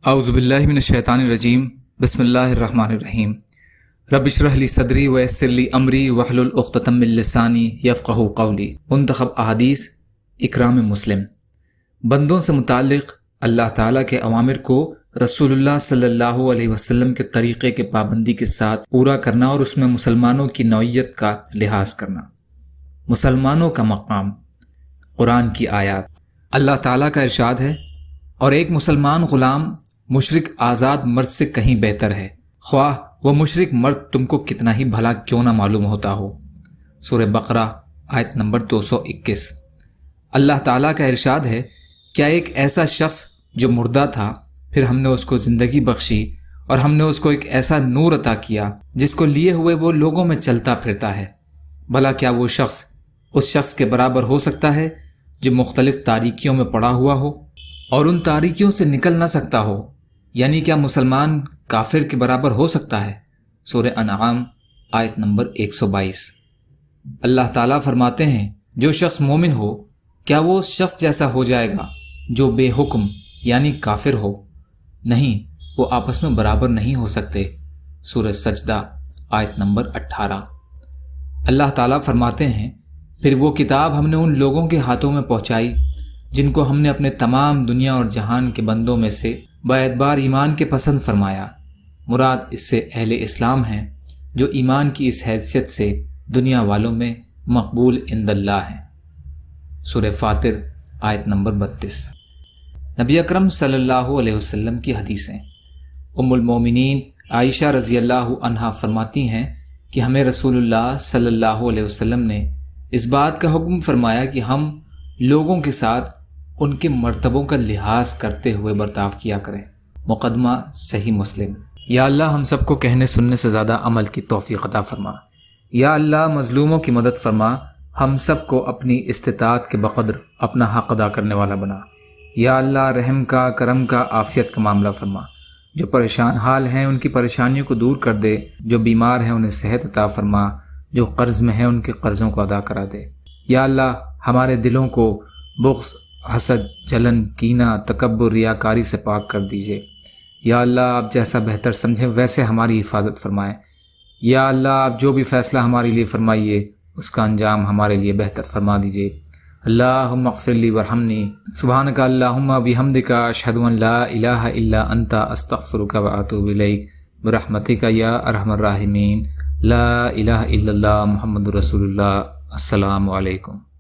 اعوذ باللہ من الشیطان الرجیم بسم اللہ الرحمن الرحیم رب اشرح لی صدری ویسر لی امری واحلل عقدۃ من لسانی یفقہوا قولی۔ منتخب احادیث اکرام مسلم۔ بندوں سے متعلق اللہ تعالیٰ کے اوامر کو رسول اللہ صلی اللہ علیہ وسلم کے طریقے کے پابندی کے ساتھ پورا کرنا اور اس میں مسلمانوں کی نوعیت کا لحاظ کرنا۔ مسلمانوں کا مقام۔ قرآن کی آیات۔ اللہ تعالیٰ کا ارشاد ہے، اور ایک مسلمان غلام مشرک آزاد مرد سے کہیں بہتر ہے، خواہ وہ مشرک مرد تم کو کتنا ہی بھلا کیوں نہ معلوم ہوتا ہو۔ سورہ بقرہ آیت نمبر 221۔ اللہ تعالیٰ کا ارشاد ہے، کیا ایک ایسا شخص جو مردہ تھا، پھر ہم نے اس کو زندگی بخشی اور ہم نے اس کو ایک ایسا نور عطا کیا جس کو لیے ہوئے وہ لوگوں میں چلتا پھرتا ہے، بھلا کیا وہ شخص اس شخص کے برابر ہو سکتا ہے جو مختلف تاریکیوں میں پڑا ہوا ہو اور ان تاریکیوں سے نکل نہ سکتا ہو؟ یعنی کیا مسلمان کافر کے برابر ہو سکتا ہے؟ سورہ انعام آیت نمبر 122۔ اللہ تعالیٰ فرماتے ہیں، جو شخص مومن ہو کیا وہ اس شخص جیسا ہو جائے گا جو بے حکم یعنی کافر ہو؟ نہیں، وہ آپس میں برابر نہیں ہو سکتے۔ سورہ سجدہ آیت نمبر 18۔ اللہ تعالیٰ فرماتے ہیں، پھر وہ کتاب ہم نے ان لوگوں کے ہاتھوں میں پہنچائی جن کو ہم نے اپنے تمام دنیا اور جہان کے بندوں میں سے باعتبار ایمان کے پسند فرمایا۔ مراد اس سے اہل اسلام ہیں جو ایمان کی اس حیثیت سے دنیا والوں میں مقبول عند اللہ ہیں۔ سورہ فاطر آیت نمبر 32۔ نبی اکرم صلی اللہ علیہ وسلم کی حدیثیں۔ ام المومنین عائشہ رضی اللہ عنہا فرماتی ہیں کہ ہمیں رسول اللہ صلی اللہ علیہ وسلم نے اس بات کا حکم فرمایا کہ ہم لوگوں کے ساتھ ان کے مرتبوں کا لحاظ کرتے ہوئے برتاؤ کیا کریں۔ مقدمہ صحیح مسلم۔ یا اللہ ہم سب کو کہنے سننے سے زیادہ عمل کی توفیق عطا فرما۔ یا اللہ مظلوموں کی مدد فرما، ہم سب کو اپنی استطاعت کے بقدر اپنا حق ادا کرنے والا بنا۔ یا اللہ رحم کا، کرم کا، عافیت کا معاملہ فرما۔ جو پریشان حال ہیں ان کی پریشانیوں کو دور کر دے، جو بیمار ہیں انہیں صحت عطا فرما، جو قرض میں ہیں ان کے قرضوں کو ادا کرا دے۔ یا اللہ ہمارے دلوں کو بغض، حسد، جلن، کینہ، تکبر، ریاکاری سے پاک کر دیجئے۔ یا اللہ آپ جیسا بہتر سمجھیں ویسے ہماری حفاظت فرمائیں۔ یا اللہ آپ جو بھی فیصلہ ہمارے لیے فرمائیے اس کا انجام ہمارے لیے بہتر فرما دیجئے۔ اللہم اغفر لی ورحمنی، سبحانک اللہم بحمدک، اشہد ان لا الہ الا انت، استغفرک واتوب الیک، برحمتک یا ارحم الراحمین۔ لا الہ الا اللہ محمد رسول اللہ۔ السلام علیکم۔